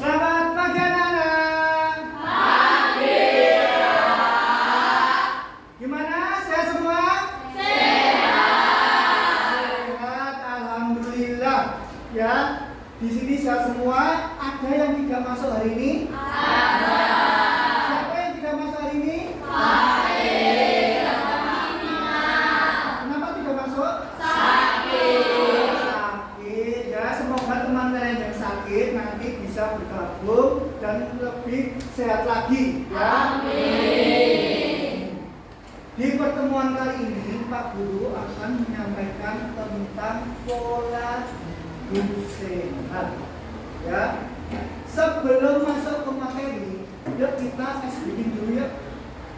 Selamat pagi anak-anak. Pagi. Gimana? Sehat semua? Sehat. Sehat, alhamdulillah. Ya, di sini sehat semua. Ada yang tidak masuk hari ini? Ada. Siapa yang tidak masuk hari ini? Kenapa tidak masuk? Sakit. Sakit. Ya, semoga teman kalian yang sakit nanti bisa bergabung dan lebih sehat lagi. Ya. Amin. Di pertemuan kali ini, Pak Guru akan menyampaikan tentang pola hidup sehat. Ya, sebelum masuk ke materi, yuk kita bikin dulu ya.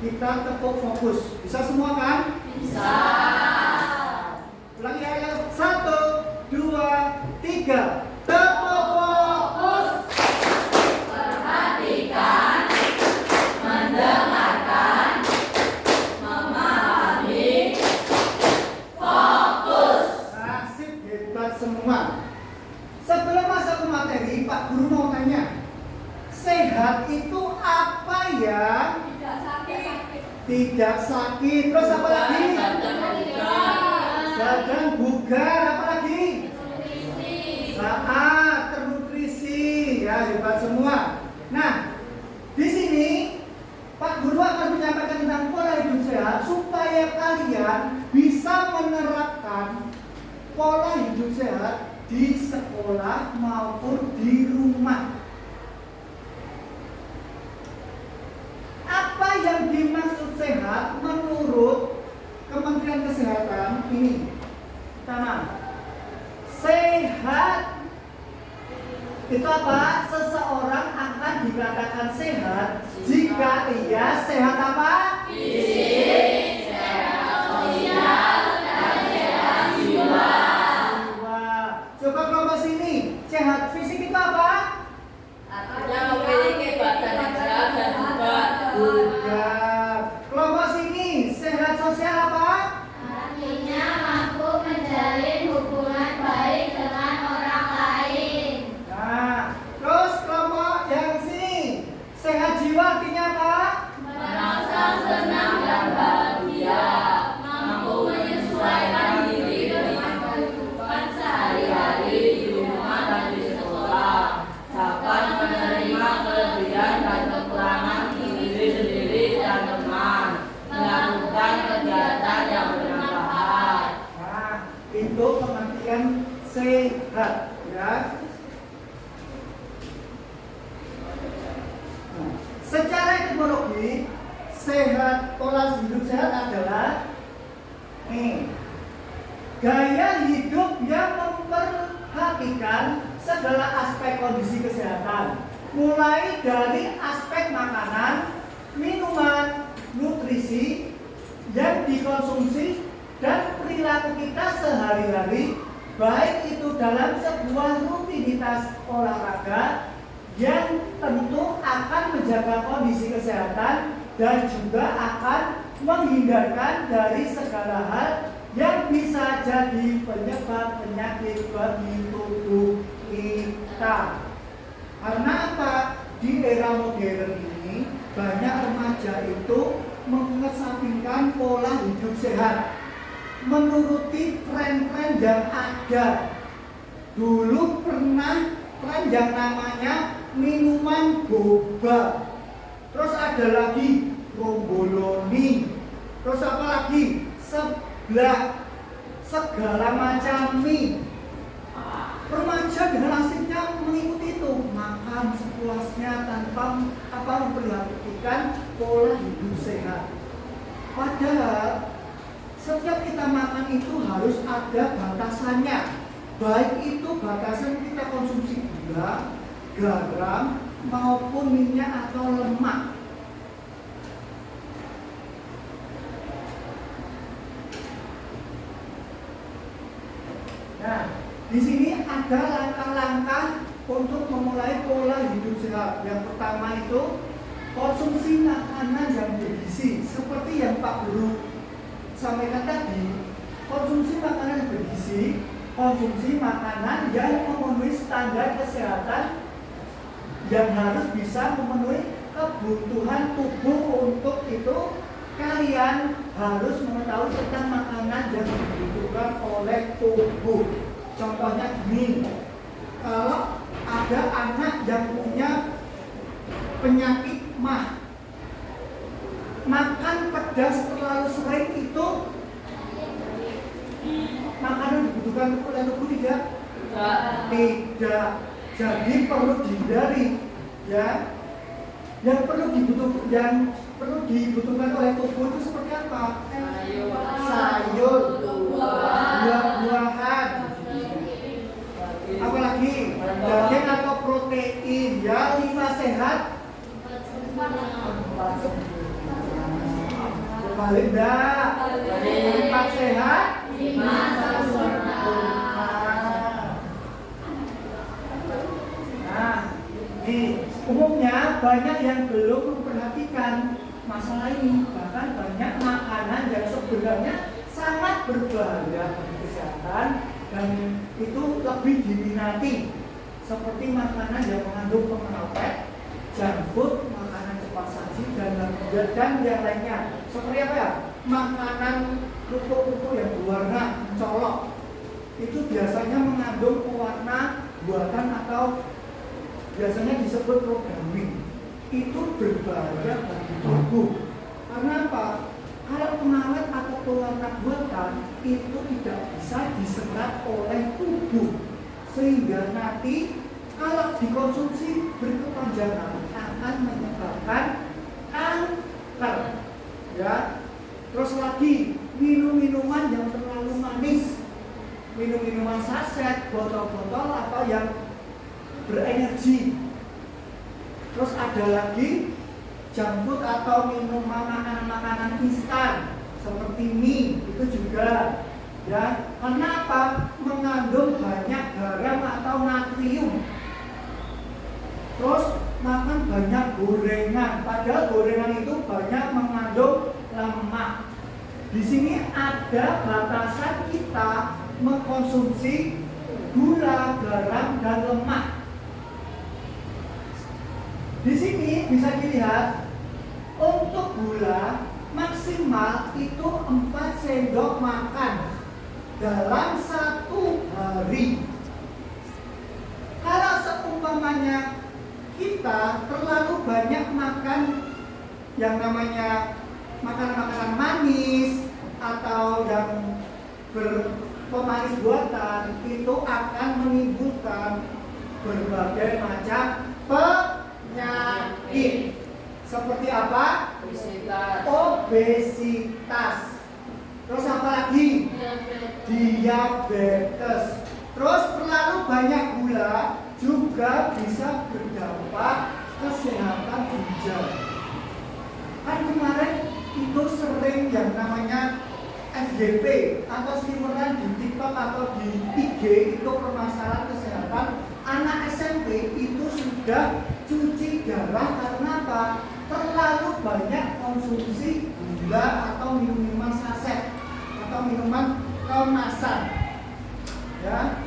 Kita tepuk fokus. Bisa semua kan? Bisa. Ulangi ya. 1, 2, 3. Tepuk fokus. Perhatikan, mendengarkan, memahami, fokus. Asik, hebat semua. Sebelum masuk ke materi, Pak Guru mau tanya, sehat itu apa ya? Tidak sakit. Tidak sakit. Terus apa lagi? Badan bugar. Apa lagi? Saat ternutrisi. Ya, hebat semua. Nah, di sini Pak Guru akan menyampaikan tentang pola hidup sehat supaya kalian bisa menerapkan pola hidup sehat di sekolah maupun di rumah. Apa yang dimaksud sehat menurut Kementerian Kesehatan ini? Pertama, sehat itu apa? Seseorang akan dikatakan sehat jika ia sehat apa? Fisik, sehat sosial, dan sehat jiwa. Coba kelompok sini, sehat fisik itu apa? Artinya memiliki badan yang sehat dan bugar. Bugar. Kelompok sini, sehat sosial apa? Artinya mampu menjalin hubungan baik dengan orang lain. Nah, terus kelompok yang sini, sehat jiwa artinya apa? Merasa senang dan bahagia, mampu menyesuaikan diri dengan kehidupan sehari-hari di rumah dan di sekolah, dapat menerima kelebihan dan kekurangan diri sendiri dan teman, melakukan kegiatan yang bermanfaat. Nah, itu pengertian sehat, ya. Nah, secara etimologi, sehat, pola hidup sehat adalah gaya hidup yang memperhatikan segala aspek kondisi kesehatan, mulai dari aspek makanan, minuman, nutrisi yang dikonsumsi dan perilaku kita sehari-hari, baik itu dalam sebuah rutinitas olahraga yang tentu akan menjaga kondisi kesehatan dan juga akan menghindarkan dari segala hal yang bisa jadi penyebab penyakit bagi tubuh kita. Karena apa? Di era modern ini banyak remaja itu mengesampingkan pola hidup sehat, menuruti tren-tren yang ada. Dulu pernah tren yang namanya minuman boba, terus ada lagi romboloni, terus apa lagi? Seblak, segala macam mie. Remaja dengan asingnya mengikuti itu, makan sepuasnya tanpa memperhatikan pola hidup sehat. Padahal setiap kita makan itu harus ada batasannya, baik itu batasan kita konsumsi gula, garam maupun minyak atau lemak. Nah, di sini ada langkah-langkah untuk memulai pola hidup sehat. Yang pertama itu konsumsi makanan yang bergizi, seperti yang Pak Guru sampaikan tadi. Konsumsi makanan yang bergizi, konsumsi makanan yang memenuhi standar kesehatan yang harus bisa memenuhi kebutuhan tubuh. Untuk itu kalian harus mengetahui tentang makanan yang dibutuhkan oleh tubuh. Contohnya gini, kalau ada anak yang punya penyakit MAH, makan pedas terlalu sering itu makanan dibutuhkan oleh tubuh tidak? Tidak. Jadi perlu dihindari, ya. Yang perlu dibutuhkan oleh tubuh itu seperti apa? Sayur, buah-buahan, apalagi daging atau protein, ya. 5 sehat. Balik dah. 4 sehat. 5 sempurna. Nah, umumnya banyak yang belum memperhatikan masalah ini. Bahkan banyak makanan yang sebenarnya sangat berbahaya bagi kesehatan dan itu lebih diminati, seperti makanan yang mengandung pengawet, junk food, makanan cepat saji dan yang lainnya. Seperti apa ya? Makanan kerupuk-kerupuk yang berwarna mencolok itu biasanya mengandung pewarna buatan atau biasanya disebut programming. Itu berbahaya bagi tubuh. Karena apa? Kalau pengawet atau pewarna buatan itu tidak bisa diserap oleh tubuh, sehingga nanti kalau dikonsumsi berkepanjangan akan menyebabkan kanker. Ya. Terus lagi, minum-minuman yang terlalu manis, minum-minuman saset, botol-botol atau yang berenergi. Terus ada lagi junk food atau minuman makanan-makanan instan seperti mie, itu juga, ya. Karena apa? Mengandung banyak garam atau natrium. Terus makan banyak gorengan, padahal gorengan itu banyak mengandung lemak. Di sini ada batasan kita mengkonsumsi gula, garam, dan lemak. Di sini bisa dilihat untuk gula maksimal itu 4 sendok makan dalam 1 hari. Kalau seumpamanya kita terlalu banyak makan yang namanya makanan-makanan manis atau yang berpemanis buatan, itu akan menimbulkan berbagai macam penyakit. Seperti apa? Obesitas. Terus apa lagi? Diabetes. Terus terlalu banyak gula juga bisa berdampak kesehatan ginjal. Kan kemarin itu sering yang namanya FYP atau seliweran di TikTok atau di IG, itu permasalahan kesehatan anak SMP itu sudah cuci darah karena apa? Terlalu banyak konsumsi gula atau minuman saset atau minuman kemasan, ya.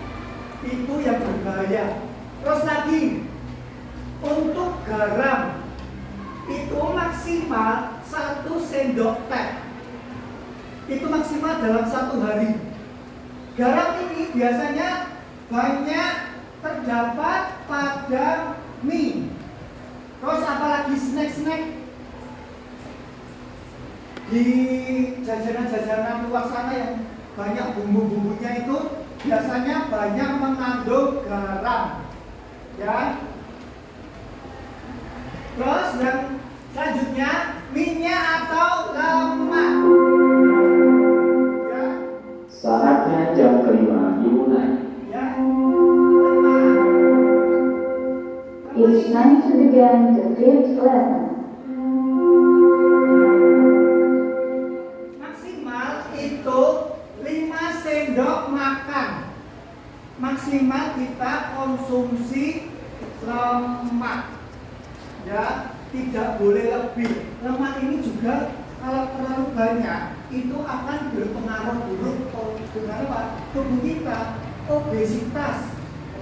Itu yang berbahaya. Terus lagi untuk garam itu maksimal 1 sendok teh. Itu maksimal dalam 1 hari. Garam ini biasanya banyak terdapat pada mie. Terus apalagi snack-snack di jajanan-jajanan luar sana yang banyak bumbu-bumbunya itu biasanya banyak mengandung garam, ya. Terus yang selanjutnya minyak atau lemak, ya. Saatnya jam kelima dimulai. Ya, lemak. It's time to begin the 5th lesson. Maksimal itu 5 sendok makan. Maksimal kita konsumsi lemak, ya, tidak boleh lebih. Lemak ini juga kalau terlalu banyak itu akan berpengaruh buruk dengan apa? Tubuh kita, obesitas,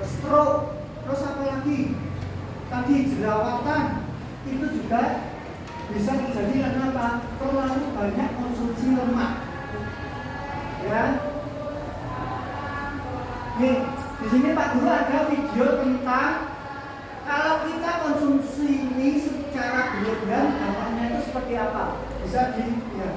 stroke, terus apa lagi? tadi jerawatan itu juga bisa terjadi karena apa? Terlalu banyak konsumsi lemak. Ya. Nih, di sini Pak Guru ada video tentang kalau kita konsumsi ini secara berlebihan dampaknya itu seperti apa? Bisa ya.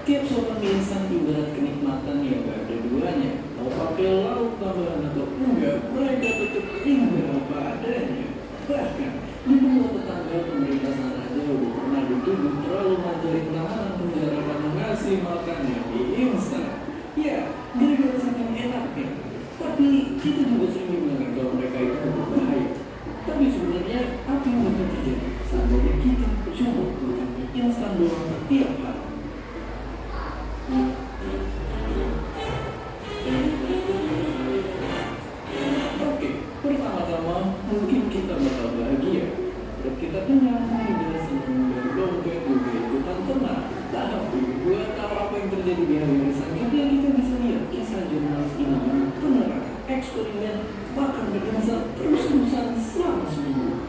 Tiap sopan mie instan ibarat kenikmatan yang gak ada duanya. Mau pakai lauk tambahan atau enggak, mereka tetap indah apa adanya. Bahkan, di beberapa tetangga pemerintah sana aja udah pernah dituduh terlalu ngajarin tahanan penjara karena ngasih makannya mie instan. Ya, gara-gara saking enaknya. Tapi, kita juga sering dibilangin kalau mereka itu berbahaya. Tapi sebenarnya, apa yang bakal terjadi seandainya kita coba makan mie instan doang tiap hari? Oke, pertama-tama mungkin kita bakal bahagia dan kita tenang, udah seneng dan dompet juga ikutan tenang. Tapi buat tahu apa yang terjadi di hari selanjutnya, kita bisa lihat kisah jurnalis ini yang beneran eksperimen makan berdansa terus-terusan selama seminggu.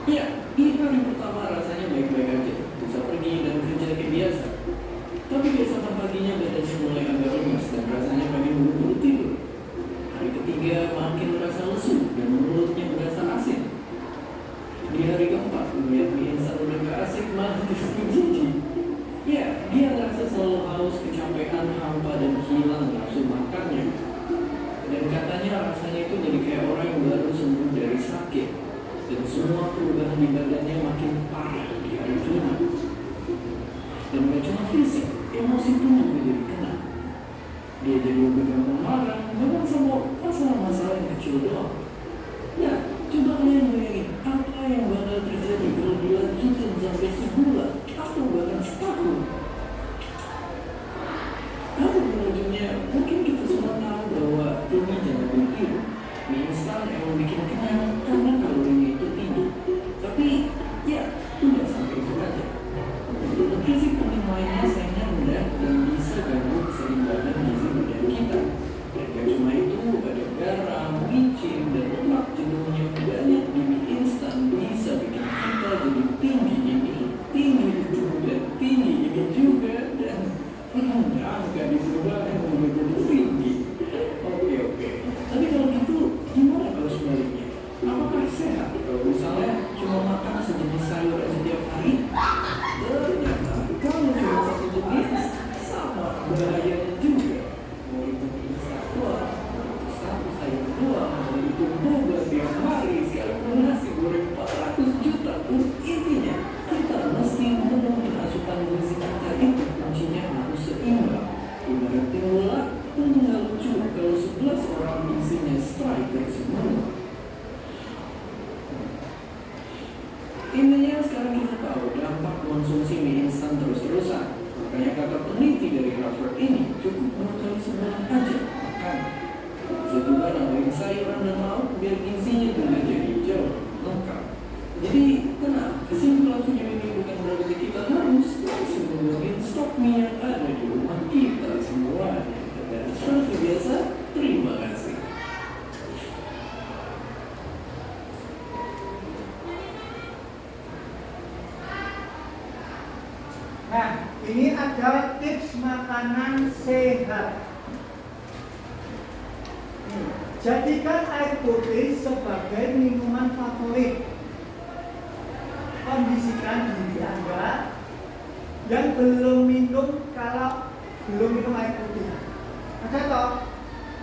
Ya, di hari pertama rasanya baik-baik aja, bisa pergi dan kerja kayak biasa. Tapi keesokan paginya badannya mulai agak lemas dan rasanya pengen buru-buru tidur. Hari ketiga makin merasa lesu dan mulutnya berasa asin. Di hari keempat melihat mie instan udah gak asik malah justru jijik. Ya, dia merasa selalu haus, kecapean, hampa dan hilang nafsu makannya. Dan katanya rasanya itu jadi kayak orang yang baru sembuh dari sakit. Dan semua perubahan di badannya makin parah di hari kelima. Dan gak cuma fisik, emosi pun juga jadi kena. Dia jadi lebih gampang marah, bahkan sama masalah-masalah yang kecil doang. Ya, coba kalian bayangin apa yang bakal terjadi kalau dilanjutin sampai sebulan atau bahkan setahun. Tapi ujungnya mungkin kita semua tahu bahwa ini jangan ditiru. Mie instan emang bikin kenyang karena kalorinya itu tinggi. Tapi ya, udah sampai itu aja. Untuk fisik penilaiannya sayangnya rendah dan bisa ganggu keseimbangan gizi badan kita. Dan gak cuma itu, ada garam, micin, dan lemak jenuh yang banyak di mie instan bisa bikin kita jadi tinggi ini, tinggi itu, dan tinggi ini juga, dan angka di perubahan juga jadi tinggi. Oke. Tapi kalau gitu, gimana kalau sebaliknya? Apakah sehat kalau misalnya cuma makan sejenis sayur aja tiap hari? Ternyata kalau cuma satu jenis sama bahayanya juga. Mau itu instan doang, mau satu sayur doang, mau itu boba tiap hari, sekalipun nasi goreng 400 juta pun intinya kita mesti memenuhi asupan gizi kita itu kuncinya harus seimbang. Ibarat tim bola, tentu nggak lucu kalau 11 orang isinya striker semua. Intinya sekarang kita tahu dampak konsumsi mie instan terus-terusan. Makanya kata peneliti dari Harvard ini cukup 2 kali sebulan aja makan. Bisa juga nambahin sayuran dan lauk biar gizinya juga jadi jauh lengkap. Jadi tenang, kesimpulan video ini bukan berarti kita harus ngomongin stok mie yang ada di rumah kita semuanya. Dan seperti biasa, terima kasih. Nah, ini ada tips makanan sehat. Jadikan air putih sebagai minuman favorit. Kondisikan diri Anda yang belum minum air putih. Ada toh,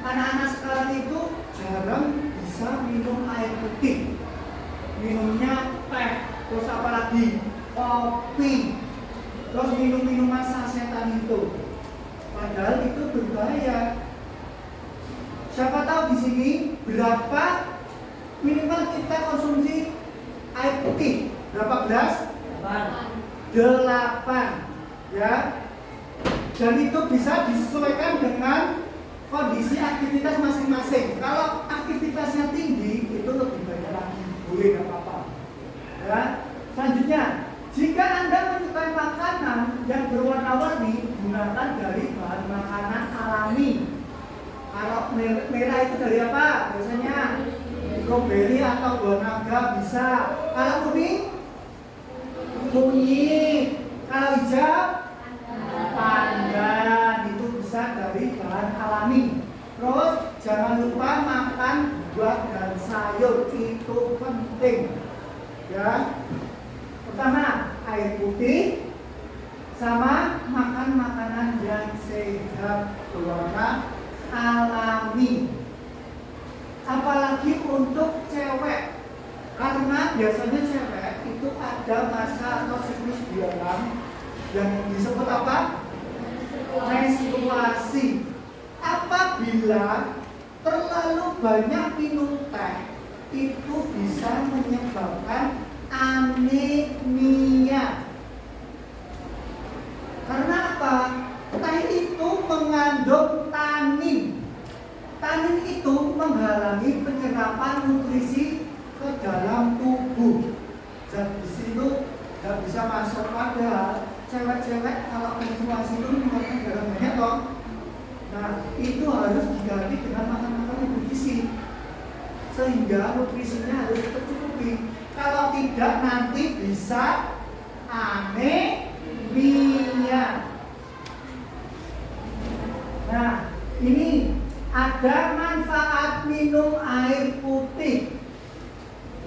anak-anak sekarang itu jarang bisa minum air putih. Minumnya teh, terus apa lagi? Kopi. Terus minum-minuman sasetan itu. Padahal itu berbahaya. Siapa tahu di sini berapa minimal kita konsumsi air putih? Berapa gelas? 8. Ya. Dan itu bisa disesuaikan dengan kondisi aktivitas masing-masing. Kalau aktivitasnya tinggi, itu lebih banyak lagi. boleh, nggak apa-apa. Ya. Selanjutnya, jika Anda menyukai makanan yang berwarna-warni, gunakan dari bahan makanan alami. Kalau merah itu dari apa? Biasanya stroberi atau buah naga bisa. Kalau kuning, kunyit. Kalau hijau, pandan. Itu bisa dari bahan alami. Terus jangan lupa makan buah dan sayur, itu penting. Ya. Pertama, air putih sama makan makanan yang sehat berwarna alami. Apalagi untuk cewek, karena biasanya cewek itu ada masa atau siklus bulanan yang disebut apa? Menstruasi. Apabila terlalu banyak minum teh, itu bisa menyebabkan anemia. Karena apa? Teh itu mengandung tanin. Tanin itu menghalangi penyerapan nutrisi ke dalam tubuh. Zat besi itu nggak bisa masuk. Padahal cewek-cewek kalau menstruasi itu mengeluarkan darah banyak toh. Nah, itu harus diganti dengan makan-makan yang bergizi, sehingga nutrisinya harus tercukupi. Kalau tidak nanti bisa anemia. Nah, ini ada manfaat minum air putih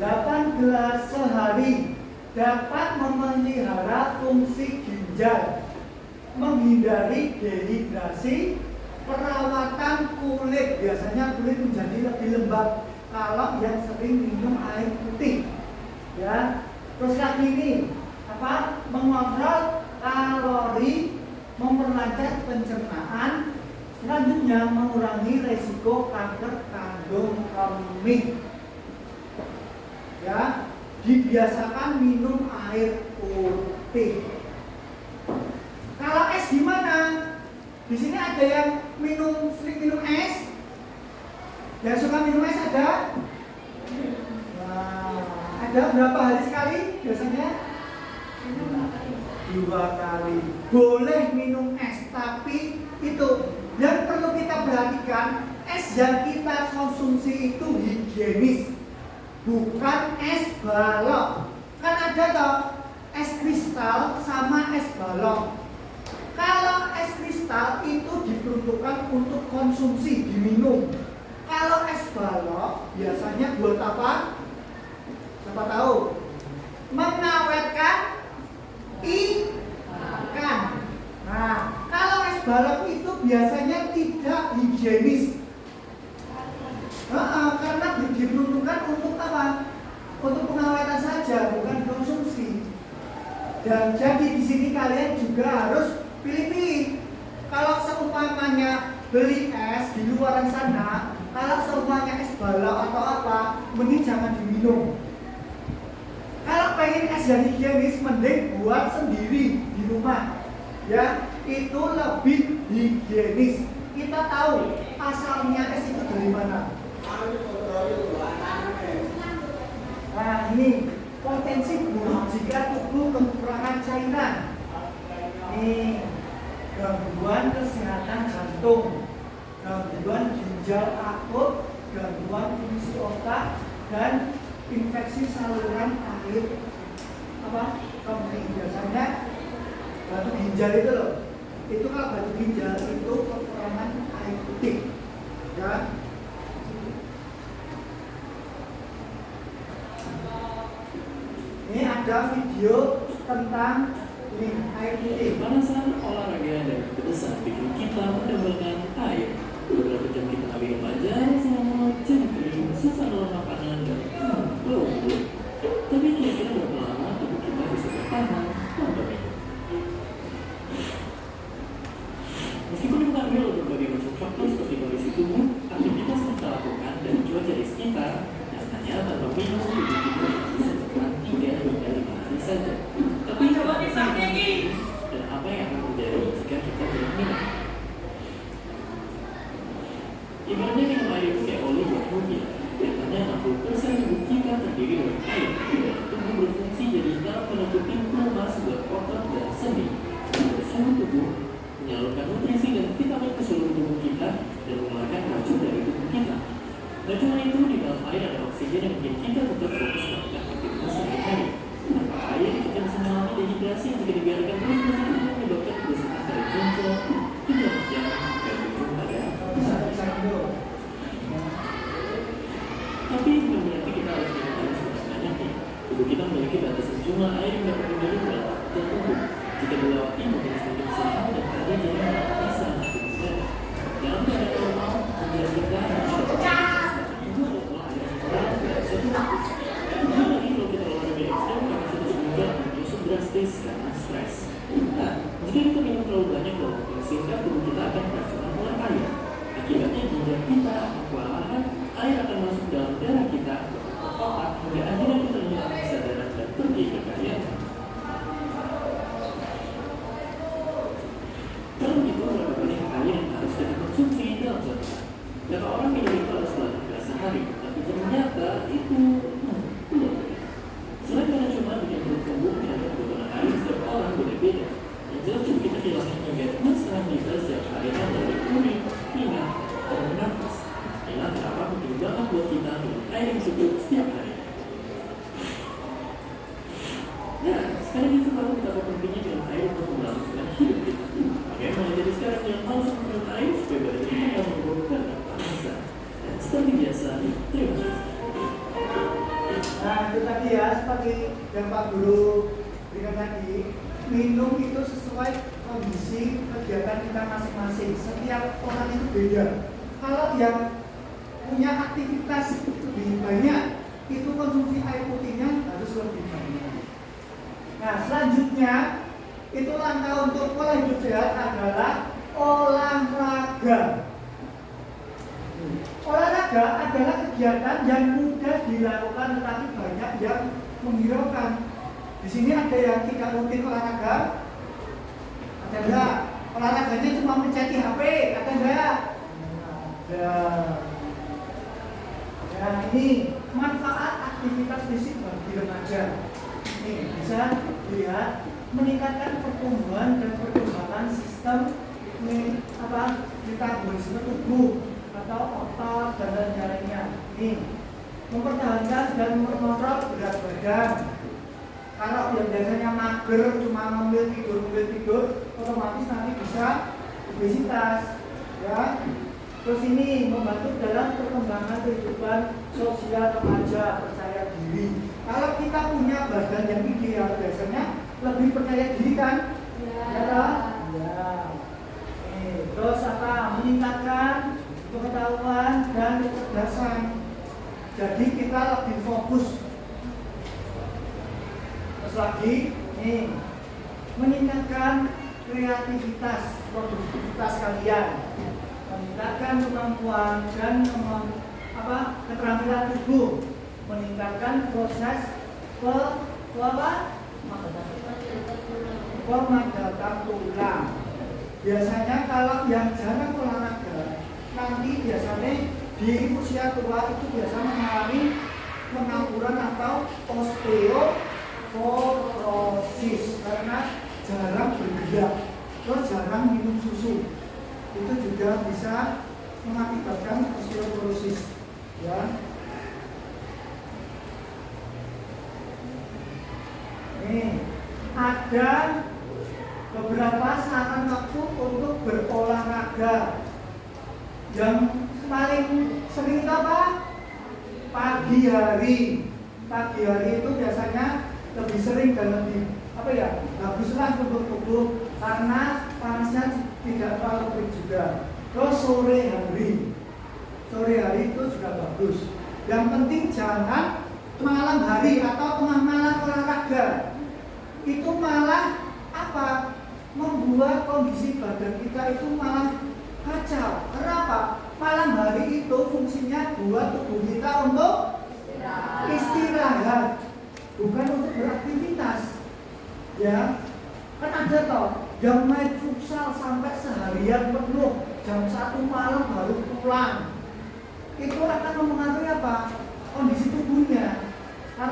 8 gelas sehari, dapat memelihara fungsi ginjal, menghindari dehidrasi, perawatan kulit. Biasanya kulit menjadi lebih lembab kalau yang sering minum air putih. Ya, terus lagi ini apa? Mengontrol kalori, memperlancar pencernaan, selanjutnya mengurangi resiko kanker kandung kemih. Ya, dibiasakan minum air putih. Kalau es gimana? Di sini ada yang sering minum es. Yang suka minum es ada? Nah, ada berapa hari sekali biasanya? 2 kali. Boleh minum es, tapi itu yang perlu kita perhatikan, es yang kita konsumsi itu higienis, bukan es balok. Kan ada toh es kristal sama es balok. Kalau es kristal itu diperuntukkan untuk konsumsi, diminum. Kalau es balok biasanya buat apa? Siapa tahu? Mengawetkan ikan. Nah, kalau es balok itu biasanya tidak higienis. Karena diperuntukkan untuk apa? Untuk pengawetan saja, bukan konsumsi. Dan jadi di sini kalian juga harus pilih-pilih. Kalau seumpamanya beli es di luaran sana, kalau seumpamanya es balok atau apa, mending jangan diminum. Kalau pengen es yang higienis, mending buat sendiri di rumah. Ya, itu lebih higienis. Kita tahu asalnya es itu dari mana. Nah, ini potensi buruk jika tubuh kekurangan cairan. Ini gangguan kesehatan jantung, gangguan ginjal akut, gangguan fungsi otak, dan infeksi saluran air kemih. Biasanya batu ginjal itu loh. Itu kalau batu ginjal itu kekurangan air putih. Ya. Ini ada video tentang ini air putih. Pemanasan olahraga dan kepedesan bikin kita mendapatkan air. Beberapa jam kita ambil aja selama jangkrik, susah dalam makanan dan lembut. Tapi kira-kira berapa lama tubuh kita bisa bertahan tanpa minum? Meskipun kita ambil berbagai macam faktor seperti kondisi tubuh, aktivitas yang kita lakukan, dan cuaca di sekitar, nyatanya tanpa minum tubuh kita bisa bertahan 3 hingga 5 hari saja. Tapi dan apa yang akan terjadi jika kita tidak minum? Ibaratnya minum air itu kayak oli buat mobil. Nyatanya 60% tubuh kita terdiri dimiliki dengan air. Tubuh berfungsi jadi dalam menutup pintu masuk otot dan sendi. Suhu tubuh menyalurkan nutrisi dan vitamin ke seluruh tubuh kita dan mengeluarkan racun dari tubuh kita. Dan cuma itu, di dalam air ada oksigen yang bikin kita tetap fokus melakukan aktivitas sehari-hari. Tanpa air, kita bisa mengalami dehidrasi yang jika dibiarkan terus menyebabkan kerusakan pada ginjal, ginjal jantung, dan ujung pada Satu. tapi bukan berarti kita harus minum air sebanyak-banyaknya. Tubuh kita memiliki batasan jumlah air yang dapat diminum dalam waktu tertentu. Jika dilewati, mungkin semakin sehat dan ada jalan yang bisa menggunakan. Dalam keadaan normal, tubuh kita itu adalah air yang kurang dan satu waktu. Apalagi kalau kita olahraga ekstrem, kapasitas ginjal justru drastis karena stres. Nah, jika kita minum terlalu banyak dalam waktu yang singkat, tubuh kita akan keracunan oleh air. Akibatnya ginjal kita akan kewalahan, air akan masuk dalam darah kita ke otak hingga akhirnya kita hilang kesadaran dan pergi ke kahiyatan. Kalau begitu, berapa banyak air yang harus kita konsumsi dalam satu hari? Kata orang minum itu harus 8 gelas sehari, tapi ternyata itu belum begitu. Selain karena cuma bikin perut kembung, terhadap kebutuhan air setiap orang beda-beda. Yang jelas tubuh kita hilangnya hingga 2,5 liter setiap harinya dari urin, minyak, dan bernafas. Inilah kenapa penting banget buat kita minum air yang cukup setiap hari. Nah, sekarang kita tahu betapa pentingnya minum air untuk melangsungkan hidup kita. Bagaimana jadi sekarang yang mau minum air supaya badan kita tidak membutuhkan apa-apa. Dan seperti biasa, terima kasih. Nah, itu tadi ya, seperti yang Pak Guru berikan tadi, minum itu sesuai kondisi kegiatan kita masing-masing. Setiap orang itu beda. Kalau yang punya aktivitas lebih banyak, itu konsumsi air putihnya harus lebih banyak. Nah, selanjutnya itu langkah untuk pola hidup sehat adalah olahraga. Olahraga adalah kegiatan yang mudah dilakukan tetapi banyak yang menghiraukan. Di sini ada yang tidak rutin olahraga, ada enggak? Olahraganya cuma mencet HP, ada enggak? Ada. Nah, ini manfaat aktivitas fisik bagi remaja. Ini bisa dilihat meningkatkan pertumbuhan dan perkembangan sistem metabolisme tubuh atau otot dan lain-lainnya. Ini mempertahankan dan mengontrol berat badan. Kalau yang biasanya mager cuma ngambil tidur, otomatis nanti bisa obesitas, ya. Terus ini membantu dalam perkembangan kehidupan sosial remaja, percaya diri. Kalau kita punya badan yang ideal, biasanya lebih percaya diri kan? Ya. Ya. Terus apa? Meningkatkan pengetahuan dan kecerdasan. Jadi kita lebih fokus. Terus lagi, nih, meningkatkan kreativitas, produktivitas kalian, meningkatkan kemampuan dan keterampilan tubuh, meningkatkan proses pemadatan tulang. Biasanya kalau yang jarang olahraga, nanti biasanya di usia tua itu biasanya mengalami pengangguran atau osteoporosis karena jarang bergerak, terus jarang minum susu. Itu juga bisa mengakibatkan osteoporosis, ya. Nih, ada beberapa saran waktu untuk berolahraga. Yang paling sering itu apa? Pagi hari. Pagi hari itu biasanya lebih sering dan lebih baguslah untuk tubuh karena panasnya tidak terlalu terik juga. Terus sore hari itu juga bagus. Yang penting jangan malam hari atau tengah malam olahraga. Itu malah membuat kondisi badan kita itu malah kacau. Kenapa? Malam hari itu fungsinya buat tubuh kita untuk istirahat, bukan untuk beraktivitas. Ya, kan ada toh yang main futsal sampai seharian penuh, jam 1 malam baru pulang. Itu akan mempengaruhi apa? Kondisi tubuhnya.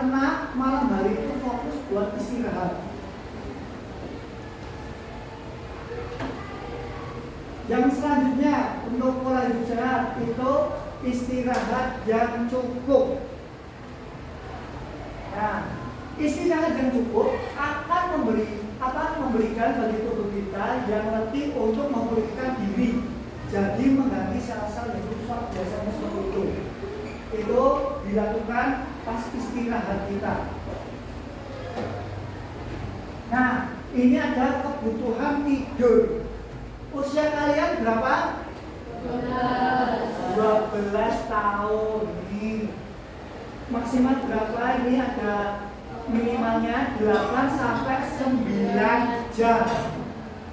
karena malam hari itu fokus buat istirahat. Yang selanjutnya untuk pola hidup sehat itu istirahat yang cukup. Nah, istirahat yang cukup akan memberikan bagi tubuh kita yang letih untuk memulihkan diri. Jadi mengganti sel-sel yang rusak biasanya seperti itu. Itu dilakukan pas istirahat kita. Nah, ini ada kebutuhan tidur. Usia kalian berapa? 12 tahun. Ini maksimal berapa? Ini ada minimalnya 8 sampai 9 jam.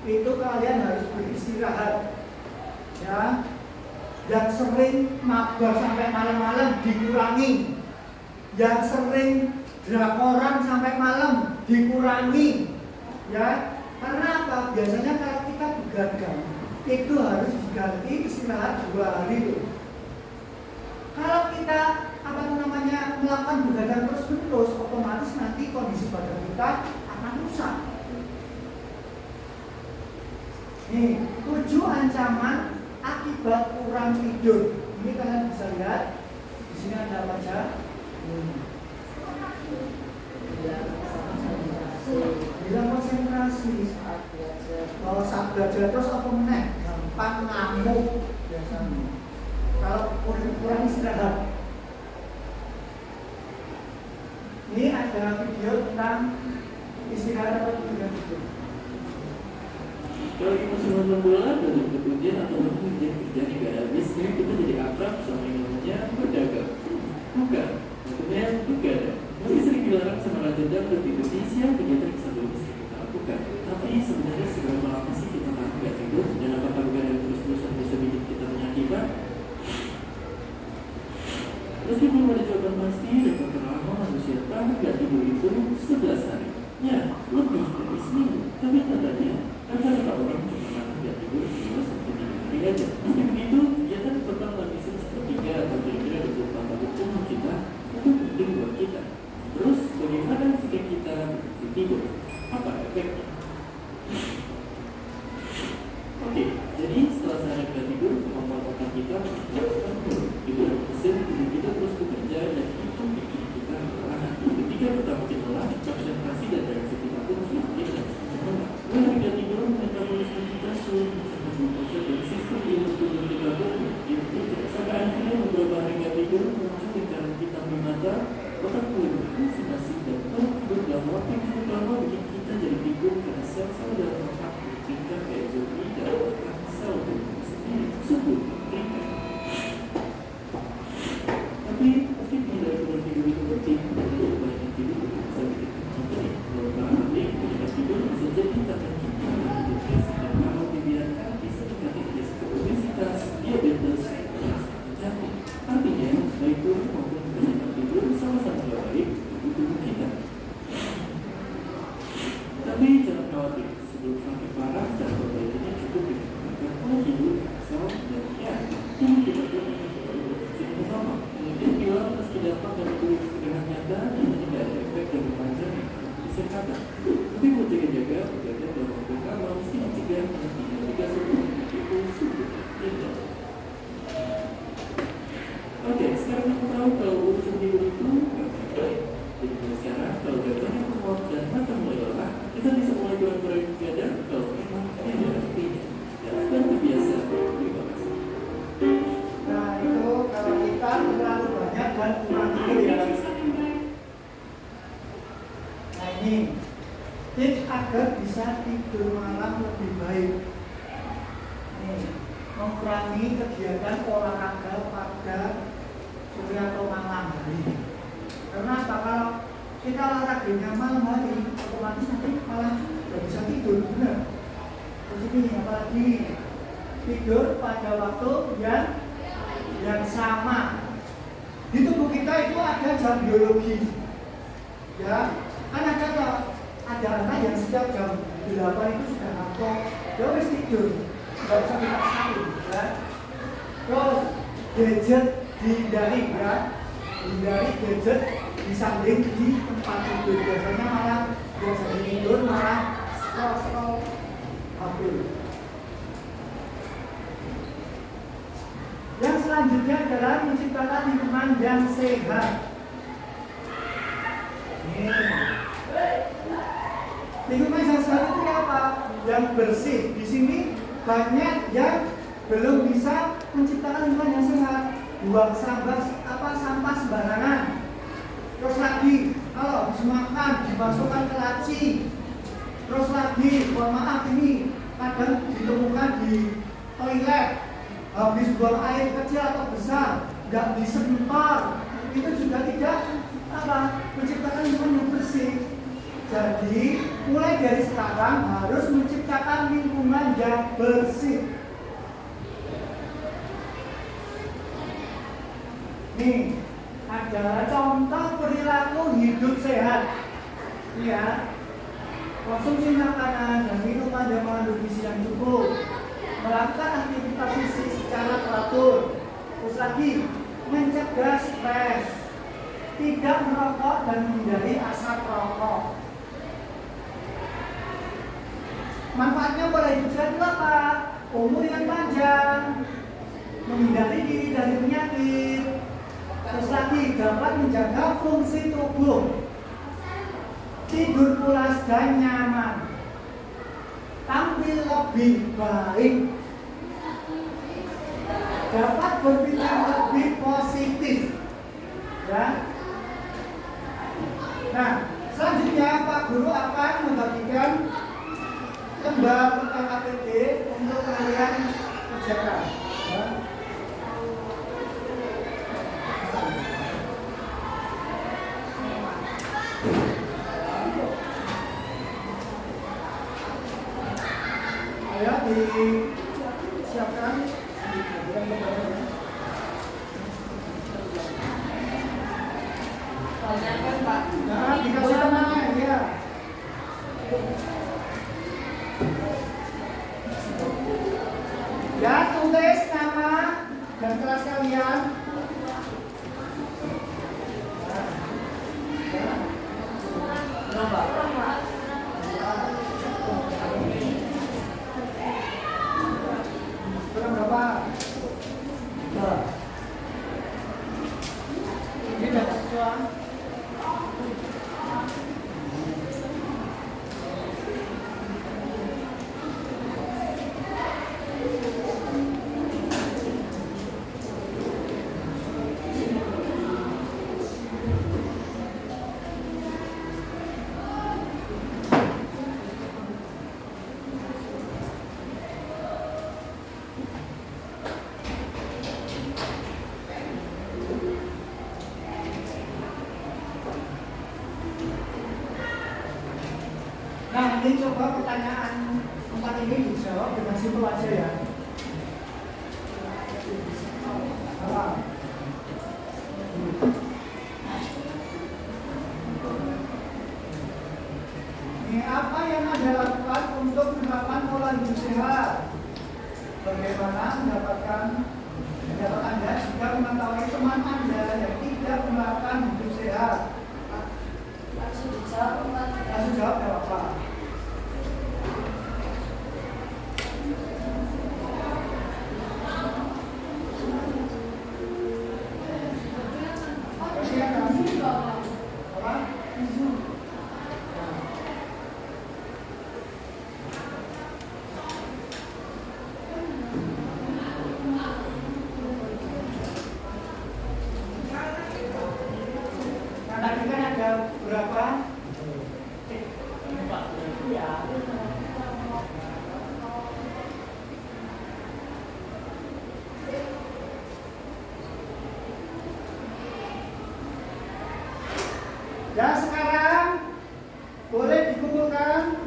Itu kalian harus beristirahat. Ya. Yang sering mabar sampai malam-malam dikurangi. Yang sering drakoran sampai malam dikurangi. Ya. Karena apa? Biasanya kalau kita begadang itu harus diganti istirahat 2 hari. Kalau kita melakukan begadang terus-menerus, otomatis nanti kondisi badan kita akan rusak. Nih, 7 ancaman akibat kurang tidur. Ini kalian bisa lihat. Di sini ada apa aja? Bilang konsentrasi. Kalau saat belajar terus apa meneh? Gampang ngamuk biasanya. Kalau kurang istirahat. Ini ada video tentang istirahat atau tidak tidur. Kalau kita semua nonton bola dan ikut ujian atau nonton kerja nggak habis, ini kita jadi akrab sama yang namanya berdagang. Bukan, maksudnya begadang. Masih sering dilarang sama raja dan berikut siang kegiatan kesatuan bisa kita lakukan. Tapi sebenarnya seberapa lama sih kita tahan nggak tidur dan apakah begadang terus-terusan bisa bikin kita menyakibat? Meskipun ada jawaban pasti, rekor lama manusia tahan nggak tidur itu 11 hari. Ya, lebih dari seminggu. Tapi tandanya rata-rata orang cuma nggak tidur 2 sampai 3 hari aja. Meski begitu, kegiatan total lapisan sepertiga atau kira-kira 24 tahun umur kita itu penting buat kita. Terus, bagaimana jika kita tidur? Apa efeknya? Oke, jadi setelah sehari kita tidur, kemampuan otak kita akan turun. Tidur mesin, tubuh kita terus bekerja dan itu bikin kita kelelahan. Ketika kita makin lelah, konsentrasi dan reaksi kita pun semakin lemah. Mulai kita tidur, metabolisme kita sulit mencapai glukose dan sistem imun tubuh kita pun tidak. Sampai akhirnya beberapa hari nggak tidur, muncul lingkaran vitamin mata, otak pun halusinasi dan tidur dalam waktu yang cukup lama bikin kita jadi tidur karena sel-sel dalam otak tingkat kayak zombie dan otak sel tubuh sendiri tersebut tingkat. Tapi meski tidak kurang tidur itu penting, terlalu banyak tidur bisa bikin penting. Kalau para ahli ketika tidur bisa jadi tanda kita depresi dan kalau dibiarkan bisa meningkatkan risiko obesitas, diabetes, dan jantung. Artinya, baik turun maupun kebanyakan tidur sama-sama tidak baik untuk tubuh kita. Tapi jangan khawatir, sebelum makin parah, cara perbaiki cukup dengan menggunakan pola tidur, asal dan ya, tubuh kita pun akan kembali berfungsi pertama. Kemudian bilang meski dapat dari tubuh istirahat nyata dan tidak ada efek jangka panjang yang bisa kata. Tapi mau jaga-jaga, begadang dalam waktu lama mesti dicegah nantinya jika sebelum itu sudah tidak. Oke, sekarang kita tahu kalau urusan tidur itu gak baik. Jadi mulai sekarang, kalau jatuhnya kuat dan mata mulai lelah, kita bisa mulai kurang-kurang begadang kalau memang ada artinya. Dan terbiasa. Terima kasih. Nah, itu kalau kita terlalu banyak dan kurang tidur ya. Nah, ini tips agar bisa tidur malam lebih baik. Nih, mengurangi kegiatan olahraga pada sore atau malam hari. Karena apa? Kalau kita olahraganya malam hari, otomatis nanti malah tidak bisa tidur, benar. Terus ini apalagi tidur pada waktu yang sama. Di tubuh kita itu ada jam biologi. Ya, kan ada anak yang setiap jam 8 itu sudah ngantuk, dia harus tidur, nggak bisa dipaksain, ya. Terus gadget dihindari, ya, hindari gadget disanding di tempat tidur. Biasanya tidur malah scroll HP. Yang selanjutnya adalah menciptakan lingkungan yang sehat. Lingkungan yang sehat itu apa? Yang bersih. Di sini banyak yang belum bisa menciptakan lingkungan yang sehat. Buang sampah sembarangan. Terus lagi, kalau habis makan dimasukkan ke laci. Terus lagi, mohon maaf ini kadang ditemukan di toilet. Habis buang air kecil atau besar, nggak disemprot. Itu juga tidak menciptakan lingkungan yang bersih. Jadi mulai dari sekarang harus menciptakan lingkungan yang bersih. Nih, adalah contoh perilaku hidup sehat. Ya, konsumsi makanan dan minuman yang mengandung gizi yang cukup, melakukan aktivitas fisik secara teratur, terus lagi mencegah stres, tidak merokok dan menghindari asap rokok. Manfaatnya pada hidup sehat itu apa? Umur yang panjang, menghindari diri dari penyakit, terus lagi dapat menjaga fungsi tubuh, tidur pulas dan nyaman, tampil lebih baik, dapat berpikir lebih positif. Ya. Nah, selanjutnya Pak Guru akan membagikan lembar LKPD untuk kalian kerjakan. Ya. Ayo disiapkan. Tanyakan Pak. Nah, dikasih temannya ya. Ya, tulis nama dan kelas kalian. Nomor. Berapa? Ini dapat siswa. Nah, ini coba pertanyaan 4 ini dijawab dengan simpel aja ya. Ini apa yang Anda lakukan untuk menerapkan pola hidup sehat? Bagaimana mendapatkan pendapat Anda jika mengetahui teman Anda yang tidak melakukan hidup sehat? Langsung dijawab Pak. Langsung jawab ya Pak. Apa? Nah, tadi kan ada berapa? Ya, sekarang boleh dikumpulkan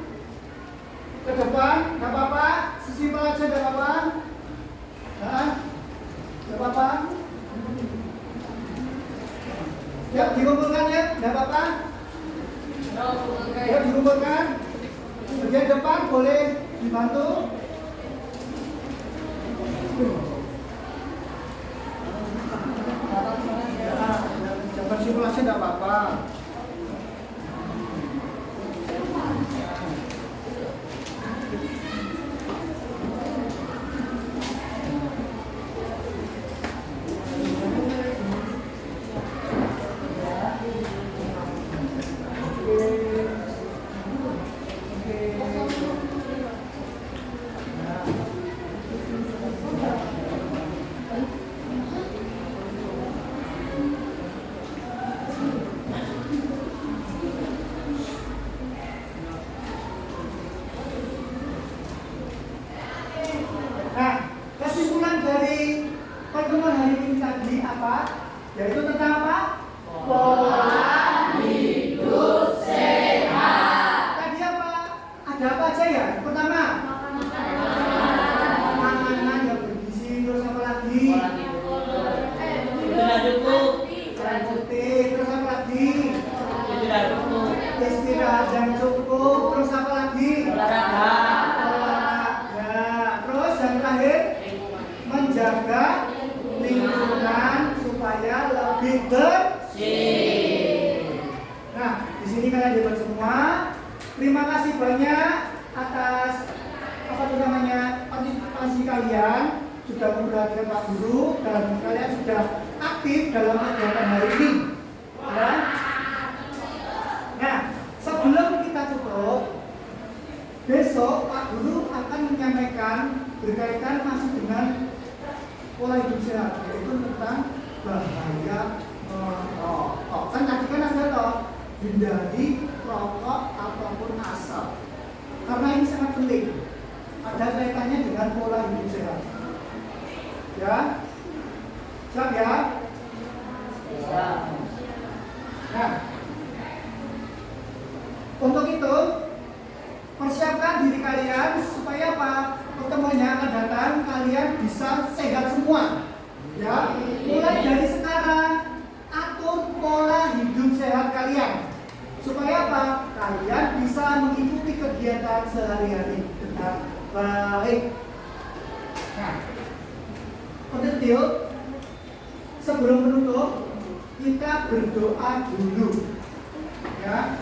ke depan, nggak apa-apa, sesimpel aja nggak apa-apa. Nah, nggak apa-apa. Ya, dikumpulkan ya, nggak apa-apa. Ya, dikumpulkan. Bagian depan boleh dibantu. Ya, coba simulasi tidak apa-apa. Nah, kesimpulan dari pertemuan hari ini tadi apa? Yaitu tentang apa? Pola hidup sehat. Tadi apa? Ada apa aja ya? Pertama, makanan yang bergizi, terus apa lagi? Tidak cukup. Selain putih, terus apa lagi? Tidak cukup. Istirahat yang cukup, terus apa lagi? Olahraga. Olahraga. Terus yang terakhir, menjaga lingkungan supaya lebih bersih. Nah, di sini kalian dapat semua. Terima kasih banyak atas apa itu namanya partisipasi kalian, sudah memperhatikan Pak Guru dan kalian sudah aktif dalam kegiatan hari ini. Ya. Nah, sebelum kita tutup, besok Pak Guru akan menyampaikan berkaitan masih dengan pola hidup sehat, yaitu tentang bahaya merokok. Kan tadi kan ada toh, hindari rokok ataupun asap. Karena ini sangat penting. Ada kaitannya dengan pola hidup sehat. Ya, siap ya? Nah, untuk itu persiapkan diri kalian supaya apa? Pertemuannya akan datang kalian bisa sehat semua. Ya, mulai dari sekarang atur pola hidup sehat kalian supaya apa? Kalian bisa mengikuti kegiatan sehari-hari dengan baik. Nah, untuk sebelum menutup kita berdoa dulu. Ya,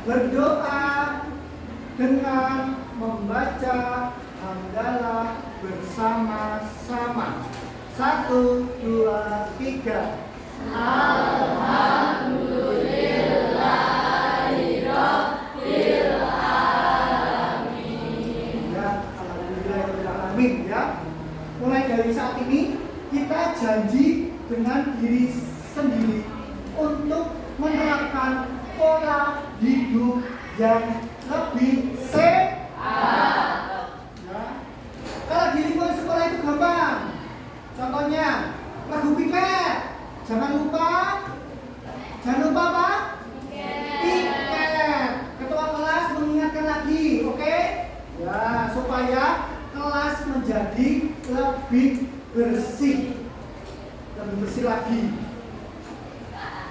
berdoa dengan membaca hamdalah bersama-sama. 1, 2, 3. Ya, alhamdulillahirrahmanirrahim ya. Mulai dari saat ini kita janji dengan diri sendiri untuk menerapkan pola hidup yang lebih sehat. Ya. Kalau di lingkungan sekolah itu gampang. Contohnya, lagu piket. Jangan lupa apa? Piket. Ketua kelas mengingatkan lagi, oke? Ya, supaya kelas menjadi lebih bersih lagi.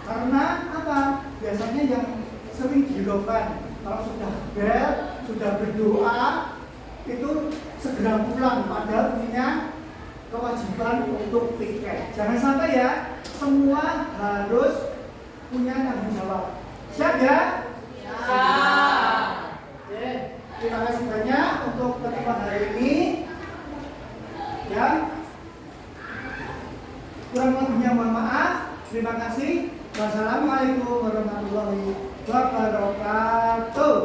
Karena apa? Biasanya yang sering dilakukan kalau sudah bel, sudah berdoa, itu segera pulang padahal punya kewajiban untuk piket. Jangan sampai ya, semua harus punya tanggung jawab. Siap ya? Siap. Oke, terima kasih banyak untuk pertemuan hari ini. Ya. Kurang lebihnya mohon maaf. Terima kasih. Wassalamualaikum warahmatullahi wabarakatuh.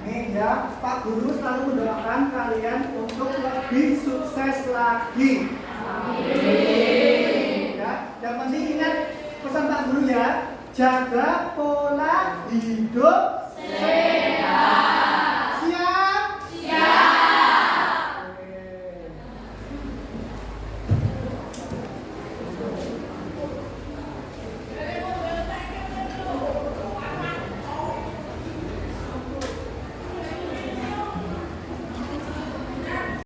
Amin ya. Pak Guru selalu mendoakan kalian untuk lebih sukses lagi. Amin. Ya, yang penting ingat pesan Pak Guru ya, jaga pola hidup